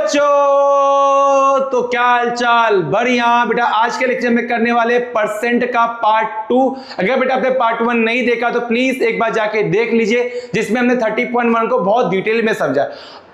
बच्चों, तो क्या हाल चाल? बढ़िया बेटा। आज के लेक्चर में करने वाले परसेंट का पार्ट 2। अगर बेटा आपने पार्ट 1 नहीं देखा तो प्लीज एक बार जाके देख लीजिए, जिसमें हमने 30.1 को बहुत डिटेल में समझा।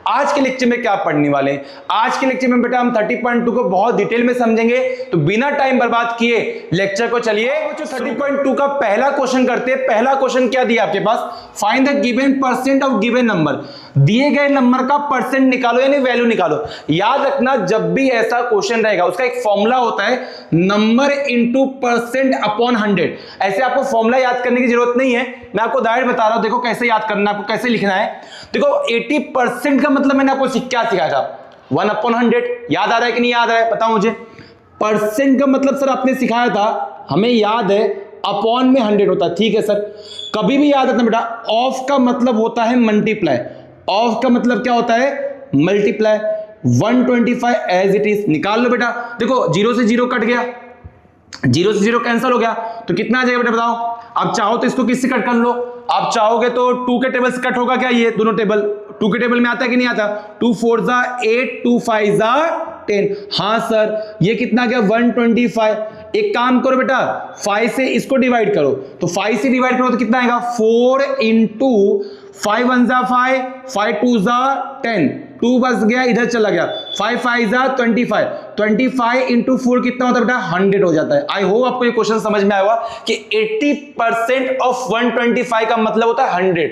आज के लेक्चर में क्या पढ़ने वाले हैं? आज के लेक्चर में बेटा हम 30.2 को बहुत डिटेल में समझेंगे, तो बिना टाइम बर्बाद किए लेक्चर को चलिए बच्चों 30.2 का पहला क्वेश्चन करते हैं। पहला क्वेश्चन क्या दिया आपके पास? Find the given percent of given number. दिए गए नंबर का परसेंट निकालो यानी वैल्यू निकालो। याद रखना, जब भी ऐसा क्वेश्चन रहेगा उसका एक फॉर्मूला होता है, नंबर इंटू परसेंट अपॉन 100। ऐसे आपको फॉर्मूला याद करने की जरूरत नहीं है, मैं आपको डायरेक्ट बता रहा हूं। देखो कैसे याद करना है, आपको कैसे लिखना है। देखो 80% का मतलब मैंने आपको क्या सिखाया था? 1/100। याद आ रहा है कि नहीं याद आ रहा है? बताओ मुझे। परसेंट का मतलब सर आपने सिखाया था, हमें याद है, अपॉन में 100 होता है। ठीक है सर, कभी भी याद रखना बेटा, ऑफ का मतलब होता है मल्टीप्लाई। ऑफ का मतलब क्या होता है? मल्टीप्लाई। 125 एज इट इज निकाल लो बेटा। देखो 0 से 0 कट गया, 0 से 0 कैंसिल हो गया, तो कितना आ जाएगा बेटा बताओ? आप चाहो तो इसको किससे कट कर लो, आप चाहोगे तो 2 के टेबल से कट होगा क्या? ये दोनों टेबल 2 के टेबल में आता है कि नहीं आता? 2 4 जा 8, 2 5 जा 10। हाँ सर, ये कितना आ गया? 125। एक काम करो बेटा, 5 से इसको डिवाइड करो, तो 5 से डिवाइड करो तो कितना आएगा? 4 इंटू 5 1 जा 5, 5 2 जा 10, 2 बच गया, इधर चला गया, 5 5 जा 25, 25 इंटू 4 कितना होता है बेटा? 100 हो जाता है। आई होप आपको ये क्वेश्चन समझ में आया होगा कि 80% ऑफ 125 का मतलब होता है 100।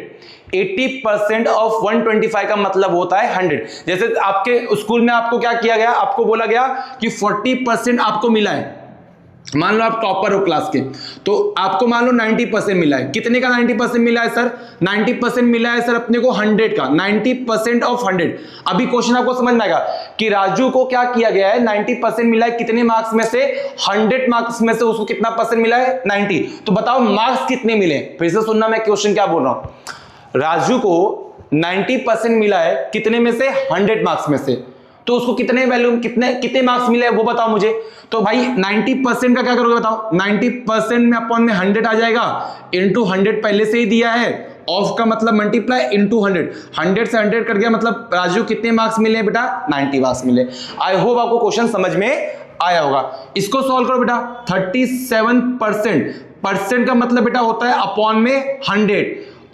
80% ऑफ 125 का मतलब होता है 100। जैसे आपके स्कूल में आपको क्या किया गया? आपको बोला गया कि 40% आपको मिला है। मान लो आप टॉपर हो क्लास के, तो आपको मान लो 90% मिला है। कितने का 90% मिला है सर? 90% मिला है सर अपने को 100 का। 90% ऑफ 100। अभी क्वेश्चन आपको समझ में आएगा कि राजू को क्या किया गया है? 90% मिला है। कितने मार्क्स में से? 100 मार्क्स में से उसको कितना परसेंट मिला है? 90। तो बताओ मार्क्स कितने मिले? फिर से सुनना मैं क्वेश्चन क्या बोल रहा हूं। राजू को 90% मिला है, कितने में से? 100 मार्क्स में से। तो उसको कितने वैल्यू, कितने मार्क्स मिले वो बताओ मुझे। तो भाई 90% का क्या करोगे बताओ? 90% में अपॉन में 100 आ जाएगा, इंटू 100 पहले से ही दिया है। ऑफ का मतलब मल्टीप्लाई इंटू 100। 100 से 100 कट गया, मतलब राजू कितने मार्क्स मिले बेटा? 90 मार्क्स मिले। आई होप आपको क्वेश्चन समझ में आया होगा। इसको सॉल्व करो बेटा। 37%। परसेंट का मतलब बेटा होता है अपॉन में 100।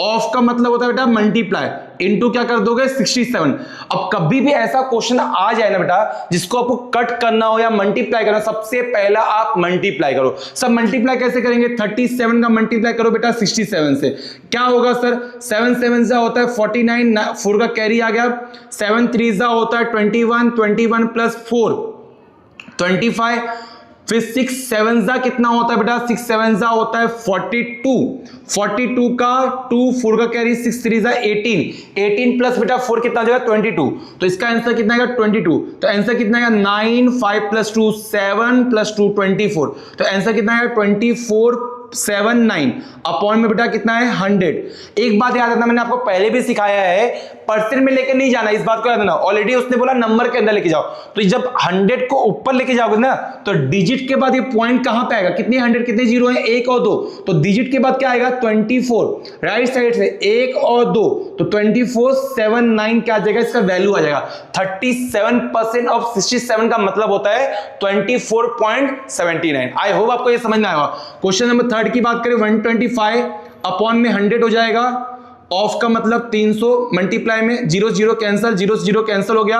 ऑफ का मतलब होता है बेटा मल्टीप्लाई, इनटू क्या कर दोगे? 67। अब कभी भी ऐसा क्वेश्चन आ जाए ना बेटा जिसको आपको कट करना हो या मल्टीप्लाई करना, सबसे पहला आप मल्टीप्लाई करो। सब मल्टीप्लाई कैसे करेंगे? 37 का मल्टीप्लाई करो बेटा 67 से। क्या होगा सर? 7 7 जा होता है 49, 4 का कैरी आ गया, 7 3 जा होता है 21, 21 प्लस 4 25, फिर 6 7 जा कितना होता है बेटा? 6 7 जा होता है 42, 42 का 2, 4 का कैरी, 6 3 जा 18, 18 प्लस बेटा 4 कितना आ जाएगा? 22। तो इसका आंसर कितना आएगा? 22। तो आंसर कितना आएगा? 9 5 प्लस 2 7 प्लस 2 24। तो आंसर कितना आएगा? 2479 अपॉन में बेटा कितना है? 100। एक बात याद रखना, मैंने आपको पहले भी सिखाया है, परसेंट में लेकर नहीं जाना, इस बात को याद रखना। ऑलरेडी उसने बोला नंबर के अंदर लेके जाओ, तो जब 100 को ऊपर लेके जाओगे ना, तो डिजिट के बाद ये पॉइंट कहां पे आएगा? कितने 100 कितने जीरो है? 1 और 2। तो डिजिट के बाद क्या आएगा? 24। राइट साइड से 1 और 2, तो 2479 क्या आ जाएगा? इसका वैल्यू आ जाएगा 37% ऑफ 67 का मतलब होता है 24.79। आई होप आपको ये समझ में आएगा। क्वेश्चन नंबर 3 की बात करें, 125 अपॉन में 100 हो जाएगा। ऑफ का मतलब 300, मल्टीप्लाई में 0 0 कैंसिल, 0 से 0 कैंसिल हो गया,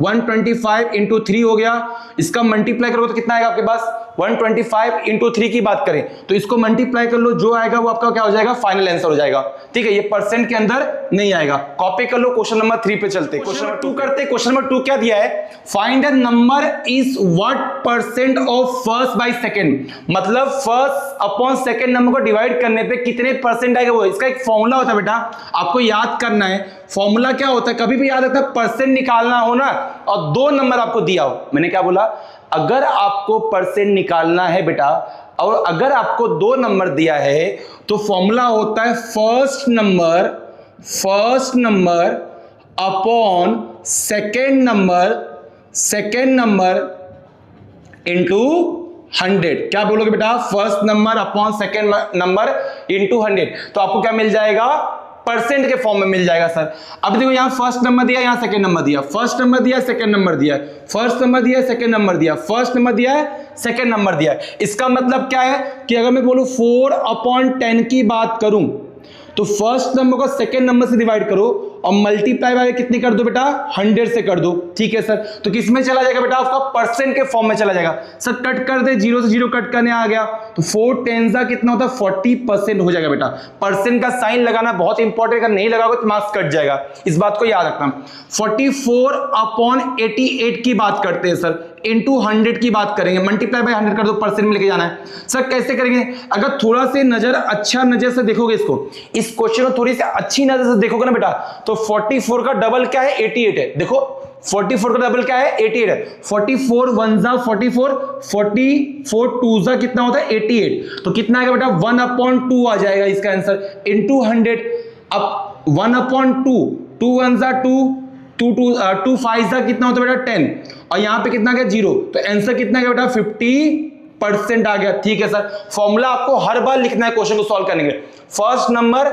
125 इंटू 3 हो गया। इसका मल्टीप्लाई करोगे तो कितना आएगा आपके पास? 125 इंटू 3 की बात करें तो इसको मल्टीप्लाई कर लो, जो आएगा वो आपका क्या हो जाएगा? फाइनल आंसर हो जाएगा। ठीक है, ये परसेंट के अंदर नहीं आएगा। कॉपी कर लो। क्वेश्चन नंबर 3 पे चलते हैं। क्वेश्चन नंबर 2 करते हैं। क्वेश्चन नंबर 2 क्या दिया है? Find a number is what percent of first by second. मतलब फर्स्ट अपॉन सेकंड नंबर को डिवाइड करने पे कितने परसेंट आएगा वो। इसका एक फॉर्मूला होता है बेटा, आपको याद करना है। फॉर्मूला क्या होता है? कभी भी याद रखना, परसेंट निकालना हो ना और 2 नंबर आपको दिया हो। मैंने क्या बोला? अगर आपको परसेंट निकालना है बेटा और अगर आपको 2 नंबर दिया है तो फॉर्मूला होता है first number upon second number into 100। क्या बोलोगे बेटा? First number upon second number into 100। तो आपको क्या मिल जाएगा? परसेंट के फॉर्म में मिल जाएगा सर। अब देखो यहाँ फर्स्ट नंबर दिया, यहाँ सेकंड नंबर दिया, फर्स्ट नंबर दिया, सेकंड नंबर दिया, फर्स्ट नंबर दिया, सेकंड नंबर दिया, फर्स्ट नंबर दिया है, सेकंड नंबर दिया है। इसका मतलब क्या है कि अगर मैं बोलूं 4/10 की बात करूं तो फर्स्ट नंबर को सेकंड नंबर से डिवाइड करो और मल्टीप्लाई बाय कितनी कर दो बेटा, 100 से कर दो। ठीक है सर, तो किस में चला जाएगा बेटा, आपका परसेंट के फॉर्म में चला जाएगा। सर कट कर दे, 0 से 0 कट करने आ गया तो 4 10 कितना होता है, 40% हो जाएगा बेटा। परसेंट का साइन लगाना बहुत इंपॉर्टेंट, अगर नहीं लगाओगे तो मार्क्स कट जाएगा, इस बात को याद रखना। 44/88 की बात करते हैं सर, इंटू 100 की बात करेंगे, मल्टीप्लाई बाय 100 कर दो, परसेंट में लेके जाना है। सर कैसे करेंगे, अगर थोड़ा से अच्छा नजर से देखोगे इसको, इस क्वेश्चन को थोड़ी सी अच्छी नजर से देखोगे ना बेटा, तो 44 का डबल क्या है, 88 है। देखो 44 का डबल क्या है, 88 है। 44 1 जा 44, 44 2 जा कितना होता है, 88। तो कितना आएगा बेटा, 1/2 आ जाएगा इसका आंसर, इंटू 100। अब 1/2, 2 1 जा 2, 2 5 जा कितना होता है बेटा, 10, और यहां पे कितना आ गया, 0। तो आंसर कितना गया बेटा, 50% आ गया। ठीक है सर, फॉर्मूला आपको हर बार लिखना है क्वेश्चन को सॉल्व करने के लिए, first number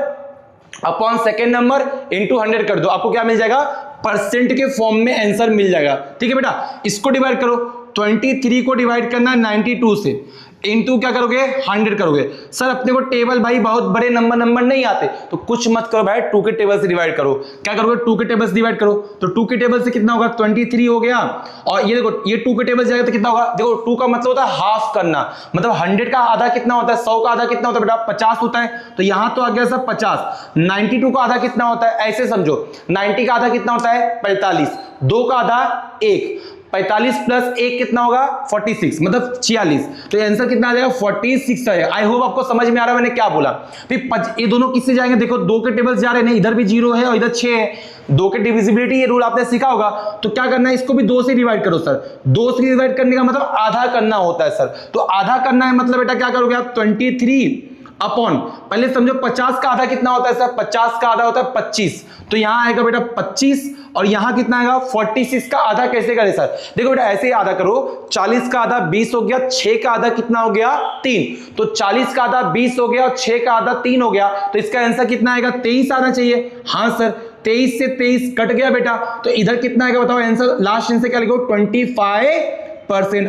upon second number into 100 कर दो, आपको क्या मिल जाएगा, परसेंट के फॉर्म में आंसर मिल जाएगा। ठीक है बेटा, इसको डिवाइड करो, 23 को डिवाइड करना है 92 से, इनटू क्या करोगे, 100 करोगे। सर अपने को टेबल भाई बहुत बड़े नंबर नहीं आते, तो कुछ मत करो भाई, 2 के टेबल से डिवाइड करो। क्या करोगे, 2 के टेबल से डिवाइड करो, तो 2 के टेबल से कितना होगा, 23 हो गया। और ये देखो, ये 2 के टेबल से जाएगा तो कितना होगा, देखो 2 का मतलब होता है हाफ करना, मतलब 100 का आधा कितना होता है, 100 का आधा कितना होता है बेटा, 50 होता है। तो यहां तो आ गया सर 50। 92 का आधा कितना होता है, ऐसे समझो, 90 का आधा कितना होता है, 45, 2 का आधा 1, 45 प्लस 1 कितना होगा, 46, मतलब 46। तो ये आंसर कितना आ जाएगा, 46 आएगा। आई होप आपको समझ में आ रहा है मैंने क्या बोला। फिर ये दोनों किससे जाएंगे, देखो 2 के टेबल जा रहे हैं, इधर भी 0 है और इधर 6 है, 2 के डिविजिबिलिटी ये रूल आपने सीखा होगा। तो क्या करना है, इसको भी 2 से डिवाइड करो सर। 2 से डिवाइड करने का मतलब आधा करना होता है सर, तो आधा करना है मतलब बेटा क्या करोगे आप, 23 अपॉन, पहले समझो 50 का आधा कितना होता है सर, 50 का आधा होता है 25, तो यहां आएगा बेटा 25, और यहां कितना आएगा 46 का आधा कैसे करें सर, देखो बेटा ऐसे ही आधा करो, 40 का आधा 20 हो गया, 6 का आधा कितना हो गया 3, तो 40 का आधा 20 हो गया और 6 का आधा 3 हो गया, तो इसका आंसर कितना आएगा, 23 आना चाहिए। हाँ सर, 23 से 23 कट गया बेटा, तो इधर कितना आएगा बताओ आंसर, लास्ट आंसर क्या लिखो, 25%।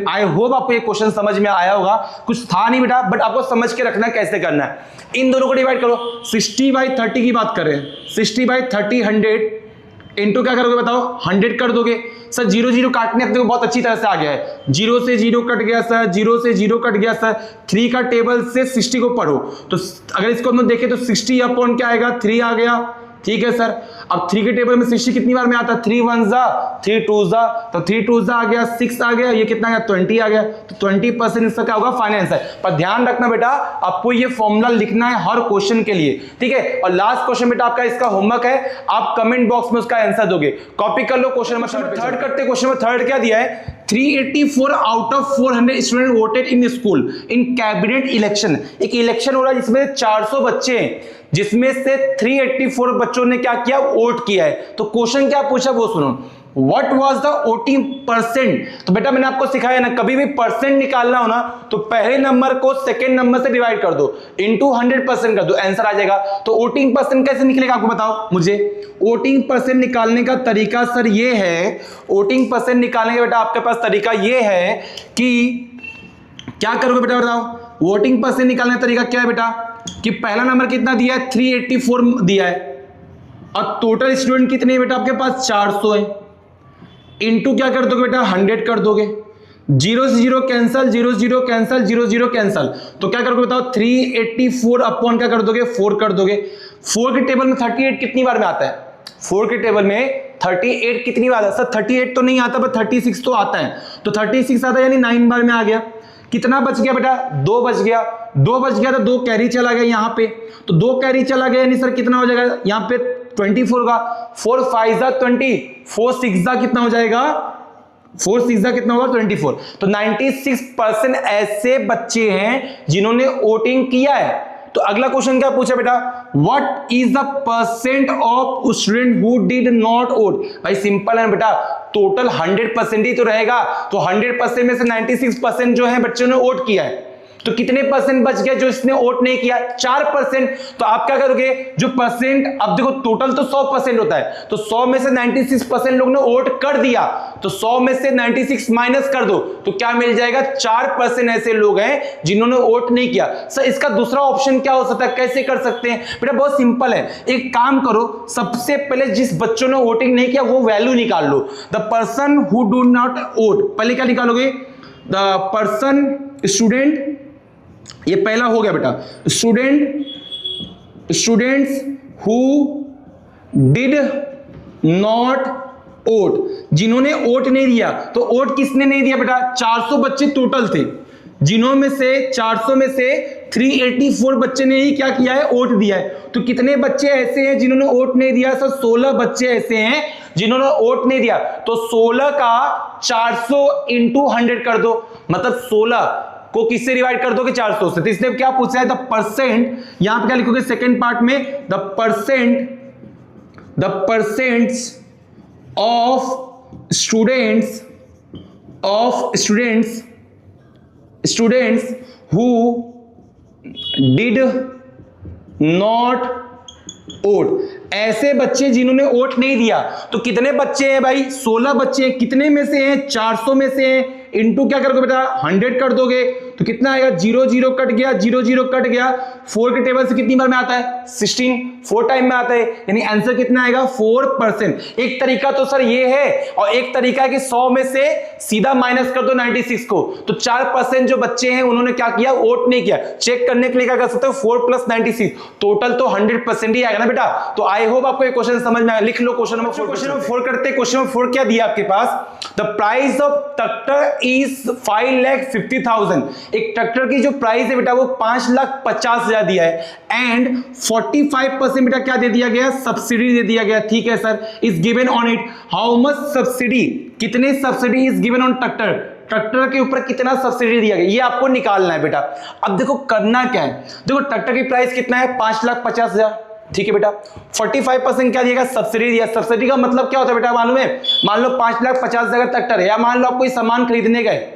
आई होप आपको ये क्वेश्चन समझ में आया होगा, कुछ था नहीं बेटा, बट आपको समझ के रखना है कैसे करना है। इन दोनों को डिवाइड करो, 60/30 की बात करें, 60/30 100 इंटू क्या करोगे बताओ, 100 कर दोगे। सर 0 0 काटने अपने को बहुत अच्छी तरह से आ गया है, 0 से 0 कट गया सर, 0 से 0 कट गया सर। 3 का टेबल से 60 को पढ़ो, तो अगर इसको हम देखें तो 60 अपॉन क्या आएगा, 3 आ गया। ठीक है सर, अब 3 के टेबल में 60 कितनी बार में आता है, 3 1 जा 3 2 जा, तो 3 2 जा आ गया, 6 आ गया, ये कितना आ गया 20 आ गया, तो 20% इसका क्या होगा, फाइनेंस है। पर ध्यान रखना बेटा, आपको ये फॉर्मूला लिखना है हर क्वेश्चन के लिए, ठीक है। और लास्ट क्वेश्चन बेटा आपका इसका होमवर्क है, आप कमेंट बॉक्स में उसका आंसर दोगे, कॉपी कर लो। क्वेश्चन नंबर थर्ड करते, क्वेश्चन नंबर थर्ड क्या दिया है, 384 out of 400 student voted in school in cabinet election. एक इलेक्शन हो रहा है जिसमें 400 बच्चे हैं, जिसमें से 384 बच्चों ने क्या किया, वोट किया है। तो क्वेश्चन क्या पूछा वो सुनो, what was the voting percent. तो बेटा मैंने आपको सिखाया ना, कभी भी परसेंट निकालना हो ना तो पहले नंबर को सेकंड नंबर से डिवाइड कर दो, इंटू 100% कर दो, आंसर आ जाएगा। तो वोटिंग परसेंट कैसे निकलेगा आपको बताओ मुझे। वोटिंग परसेंट निकालने का तरीका सर ये है, वोटिंग परसेंट निकालने का बेटा आपके पास तरीका ये है कि क्या करोगे बेटा बताओ, वोटिंग परसेंट निकालने का तरीका क्या है बेटा, कि पहला नंबर कितना दिया है, 384 दिया है, और टोटल स्टूडेंट कितने हैं बेटा आपके पास, 400 है, इनटू क्या कर दोगे बेटा, 100 कर दोगे, 0 से 0 कैंसल, 0 0 कैंसल, 0 0 कैंसल, तो क्या करोगे बताओ, 384 अपॉन क्या कर दोगे, 4 कर दोगे। 4 के टेबल में 38 कितनी बार में आता है, 4 के टेबल में 38 कितनी बार आता है, सर 38 तो नहीं आता पर 36 तो आता है, तो 36 आता है यानी 9 बार में आ गया। कितना बच गया बेटा, 2 बच गया, 2 बच गया तो 2 कैरी चला गया यहाँ पे, तो 2 कैरी चला गया यानी सर कितना हो जाएगा यहाँ पे 24 का, 4 5 जा 20, 4 6 जा कितना हो जाएगा, 4 6 जा कितना होगा 24। तो 96% ऐसे बच्चे हैं जिन्होंने वोटिंग किया है। तो अगला क्वेश्चन क्या पूछा बेटा, what is the percent of student who did not vote. भाई सिंपल है बेटा, टोटल 100% ही तो रहेगा, तो 100% में से 96% जो है बच्चों ने वोट किया है, तो कितने परसेंट बच गए जो इसने वोट नहीं किया? 4%। तो आप क्या करोगे, जो परसेंट, अब देखो टोटल तो 100% होता है, तो 100 में से 96% लोग ने वोट कर दिया, तो 100 में से 96 माइनस कर दो, तो क्या मिल जाएगा? 4% ऐसे लोग हैं जिन्होंने वोट नहीं किया। सर इसका दूसरा ऑप्शन क्या हो सकता है, कैसे कर सकते हैं? बेटा बहुत सिंपल है, एक काम करो, सबसे पहले जिस बच्चों ने वोटिंग नहीं किया वो वैल्यू निकाल लो। The person who do not vote, पहले क्या निकालोगे? द पर्सन, स्टूडेंट, ये पहला हो गया बेटा, students who did not vote, जिन्होंने वोट नहीं दिया। तो वोट किसने नहीं दिया बेटा? 400 बच्चे टोटल थे, जिन्हों में से 400 में से 384 बच्चे ने ही क्या किया है? वोट दिया है। तो कितने बच्चे ऐसे हैं जिन्होंने वोट नहीं दिया? सर 16 बच्चे ऐसे हैं जिन्होंने वोट नहीं दिया। तो 16 का 400 इंटू 100 कर दो, मतलब 16 को किससे डिवाइड कर दोगे? 400 से। तो इसने क्या पूछा है? द परसेंट, यहां पे क्या लिखोगे सेकंड पार्ट में? The percents of students who did not vote, ऐसे बच्चे जिन्होंने वोट नहीं दिया। तो कितने बच्चे हैं भाई? 16 बच्चे हैं। कितने में से हैं? 400 में से हैं, इनटू क्या करोगे बेटा? 100 कर दोगे, तो कितना आएगा? 0 0 कट गया, 0 0 कट गया। 4 के टेबल से कितनी बार में आता है? 16, 4 टाइम में आता है, यानी आंसर कितना आएगा? 4%। एक तरीका तो सर ये है, और एक तरीका है कि 100 में से सीधा माइनस कर दो 96 को। तो 4% जो बच्चे हैं उन्होंने क्या किया? वोट नहीं किया। चेक करने के लिए क्या कर सकते हो? 4 + 96, टोटल तो 100% ही आएगा ना बेटा। तो आई होप आपको ये क्वेश्चन समझ में आया। लिख लो क्वेश्चन नंबर 4। क्वेश्चन नंबर 4 करते। क्वेश्चन नंबर 4 क्या दिया आपके पास? The price of tractor is 5,50,000। एक ट्रैक्टर की जो प्राइस है बेटा वो 5,50,000 दिया है, एंड 45% बेटा क्या दे दिया गया? सब्सिडी दे दिया गया। ठीक है sir, is given on it. How much subsidy, कितने subsidy is given on tractor, tractor के ऊपर कितना सब्सिडी दिया गया, ये आपको निकालना है बेटा। अब देखो करना क्या है, देखो ट्रैक्टर की प्राइस कितना है? 5,50,000। ठीक है बेटा, 45% क्या दिया? सब्सिडी दिया। सब्सिडी का मतलब क्या होता है बेटा मालूम है? मान लो 5,50,000 ट्रैक्टर है, या मान लो आप कोई सामान खरीदने गए,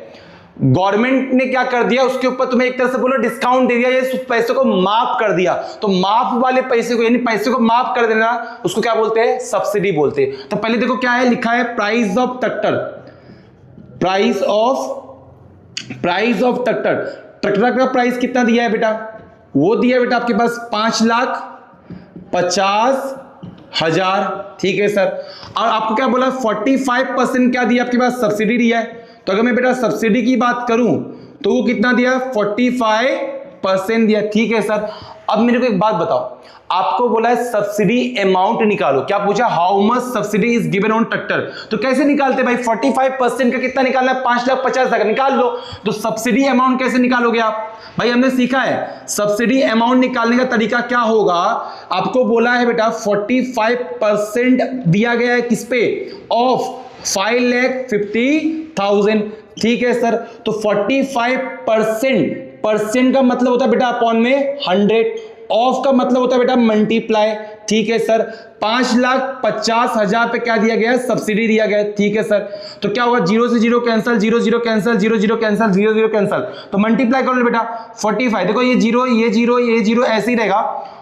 गवर्नमेंट ने क्या कर दिया, उसके ऊपर तुम्हें एक तरह से बोलो डिस्काउंट दे दिया, ये पैसे को माफ कर दिया। तो माफ वाले पैसे को, यानी पैसे को माफ कर देना, उसको क्या बोलते हैं? सब्सिडी बोलते हैं। तो पहले देखो क्या है लिखा है? Price of tractor, price of tractor. Tractor का प्राइस कितना दिया है बेटा? वो दिया है बेटा आपके पास 5,50,000। ठीक है सर, और आपको क्या बोला? 45% क्या दिया आपके पास? सब्सिडी दिया है। तो अगर मैं बेटा सब्सिडी की बात करूं तो वो कितना दिया? 45% दिया। ठीक है सर, अब मेरे को एक बात बताओ, आपको बोला है सब्सिडी अमाउंट निकालो। क्या पूछा? How much subsidy is given on tractor. तो कैसे निकालते भाई? 45% का कितना निकालना है? 5,50,000 निकाल लो। तो सब्सिडी अमाउंट कैसे निकालोगे आप? भाई हमने सीखा है सब्सिडी अमाउंट निकालने का तरीका क्या होगा। आपको बोला है बेटा 45% दिया गया है किस पे? ऑफ 5,50,000। ठीक है सर, तो 45% का मतलब होता है बेटा अपॉन में 100, ऑफ का मतलब होता है बेटा मल्टीप्लाई। ठीक है सर, 5,50,000 पे क्या दिया गया? सब्सिडी दिया गया। ठीक है सर, तो क्या होगा? 0 से 0 कैंसिल, 0 0 कैंसिल, 0 0 कैंसिल, 0 0 कैंसिल, तो मल्टीप्लाई कर लो बेटा 45। देखो ये 0 ये 0 ये 0 ऐसे ही रहेगा।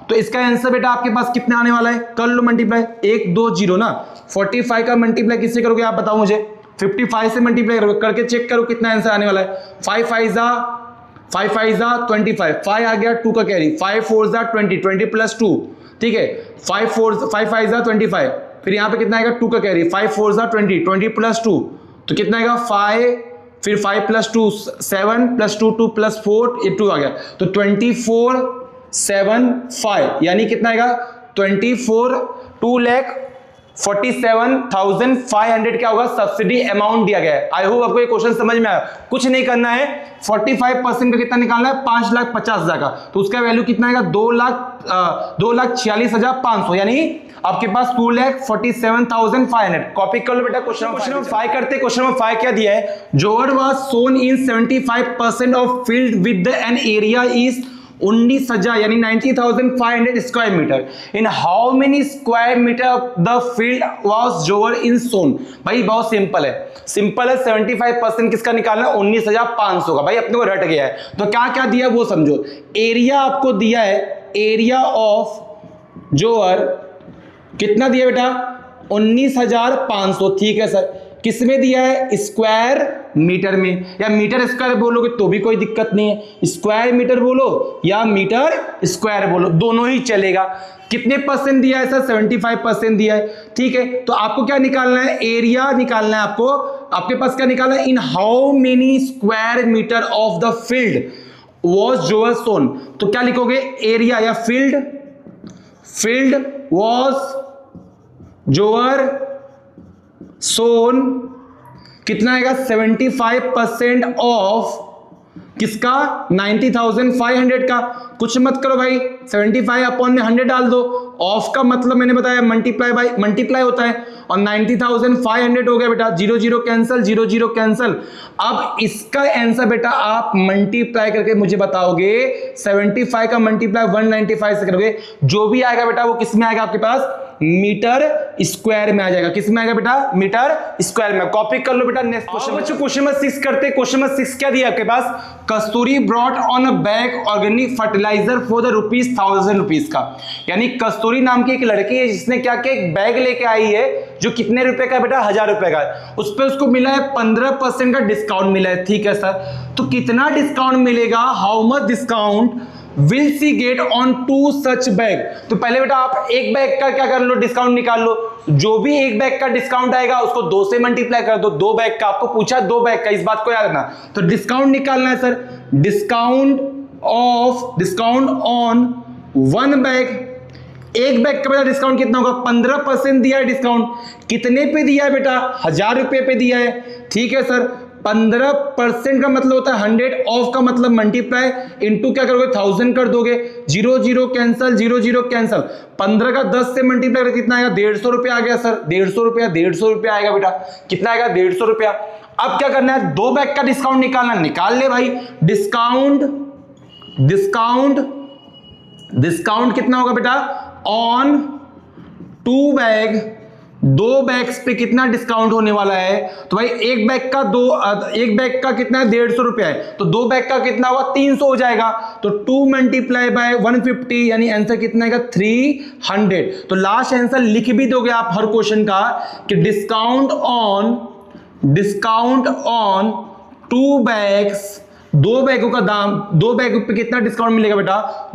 तो इसका आंसर बेटा आपके पास कितना आने वाला है? कर लो मल्टीप्लाई, 1 2 0 ना। 45 का मल्टीप्लाई किससे करोगे आप बताओ मुझे? 55 से मल्टीप्लाई करोगे, करके चेक करो कितना आंसर आने वाला है। 5 5 जा 25, 5 आ गया 2 का कैरी, 5 4 जा 20, 20 + 2। ठीक है, 5 5 जा 25, फिर यहाँ पे कितना आएगा? 2 का कैरी, 5 4 जा 20, 20 + 2, तो कितना आएगा? 5, फिर 5 + 2 7 + 2 2 + 4 ये 2 आ गया, तो 24 7 5, यानी कितना आएगा? 2,47,500 क्या होगा? सब्सिडी अमाउंट दिया गया है। आई होप आपको ये क्वेश्चन समझ में आया। कुछ नहीं करना है, 45% का कितना निकालना है? 5,50,000 का, तो उसका वैल्यू कितना आएगा? 2,46,500, यानी आपके पास 2,47,500। कॉपी कर लो बेटा। क्वेश्चन नंबर 5 करते। क्वेश्चन नंबर 5 क्या दिया है? Jowar was sown in 75% of field with an area is 19,000 यानी 90,500 square metre. In how many square metre the field was jowar in सोन। भाई बहुत सिंपल है, 75% किसका निकालना है, 19,500 का। भाई अपने को रट गया है, तो क्या क्या दिया वो समझो। एरिया आपको दिया है, एरिया ऑफ जोवर कितना दिया बेटा, 19,500, ठीक है सर। किसमें दिया है, स्क्वायर मीटर में, या मीटर स्क्वायर बोलोगे तो भी कोई दिक्कत नहीं है, स्क्वायर मीटर बोलो या मीटर स्क्वायर बोलो, दोनों ही चलेगा। कितने परसेंट दिया है सर, 75% दिया है, ठीक है। तो आपको क्या निकालना है, एरिया निकालना है आपको। आपके पास क्या निकालना है, in how many square metre of the field was jowar sown. तो क्या लिखोगे, एरिया या फील्ड वॉज जोवर सोन कितना आएगा, 75% ऑफ किसका, 90,500 का। कुछ मत करो भाई, 75 अपॉन में 100 डाल दो। ऑफ का मतलब मैंने बताया मल्टीप्लाई होता है, और 90,500 हो गया बेटा, 0 0 कैंसल, 0 0 कैंसल। अब इसका आंसर बेटा आप मल्टीप्लाई करके मुझे बताओगे, 75 का मल्टीप्लाई 195 से करोगे, जो भी आएगा बेटा वो किस में आएगा, आपके पास मीटर स्क्वायर में आ जाएगा। किस में आएगा बेटा, मीटर स्क्वायर में। कॉपी कर लो बेटा। नेक्स्ट क्वेश्चन बच्चों, क्वेश्चन नंबर 6 करते। क्वेश्चन नंबर 6 क्या दिया आपके पास, Kasturi brought on a bag organic fertilizer for the ₹1,000 का। यानी कस्तूरी नाम की एक लड़की है जिसने क्या किया, एक बैग लेके आई है जो कितने रुपए का बेटा, 1,000 रुपए का। उस पर उसको मिला है 15% का डिस्काउंट मिला है, ठीक है सर। तो कितना डिस्काउंट मिलेगा, how much discount will see get on 2 such bag. तो पहले बेटा आप एक बैग का क्या कर लो, डिस्काउंट निकाल लो। जो भी एक बैग का डिस्काउंट आएगा उसको 2 से मल्टीप्लाई कर दो। 2 बैग का आपको पूछा, 2 बैग का, इस बात को याद रखना। तो डिस्काउंट निकालना है सर, डिस्काउंट ऑन 1 बैग। एक बैग का बेटा डिस्काउंट कितना होगा, 15% दिया है डिस्काउंट। कितने पे दिया है बेटा, 1,000 रुपए पे दिया है, ठीक है सर। 15% का मतलब होता है 100, ऑफ का मतलब मल्टीप्लाई, इनटू क्या करोगे, 1000 कर दोगे, 0 0 कैंसल, 0 0 कैंसल। 15 का 10 से मल्टीप्लाई करके कितना आएगा, 150 रुपया आ गया सर। 150 रुपया आएगा बेटा। कितना आएगा, 150 रुपया। अब क्या करना है, 2 बैग का डिस्काउंट निकालना, निकाल ले भाई। डिस्काउंट कितना होगा बेटा, ऑन 2 बैग, 2 बैग्स पे कितना डिस्काउंट होने वाला है। तो भाई एक बैग का कितना है, 150 रुपया है। तो 2 बैग का कितना होगा, 300 हो जाएगा। तो 2 मल्टीप्लाई बाय 150 यानी आंसर कितना आएगा, 300। तो लास्ट आंसर लिख भी दोगे आप हर क्वेश्चन का कि डिस्काउंट ऑन 2 बैग्स, 2 बैगों का दाम, 2 बैगों पे कितना डिस्काउंट मिलेगा बेटा,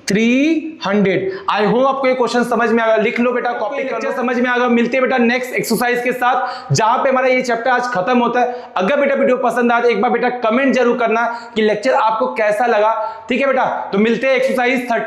₹300। आई होप आपको ये क्वेश्चन समझ में आ गया। लिख लो बेटा, कॉपी कर लो, समझ में आ गया। मिलते हैं बेटा नेक्स्ट एक्सरसाइज के साथ, जहां पे हमारा ये चैप्टर आज खत्म होता है। अगर बेटा वीडियो पसंद आए तो एक बार बेटा कमेंट जरूर करना कि लेक्चर आपको कैसा लगा, ठीक है बेटा। तो मिलते हैं एक्सरसाइज 13।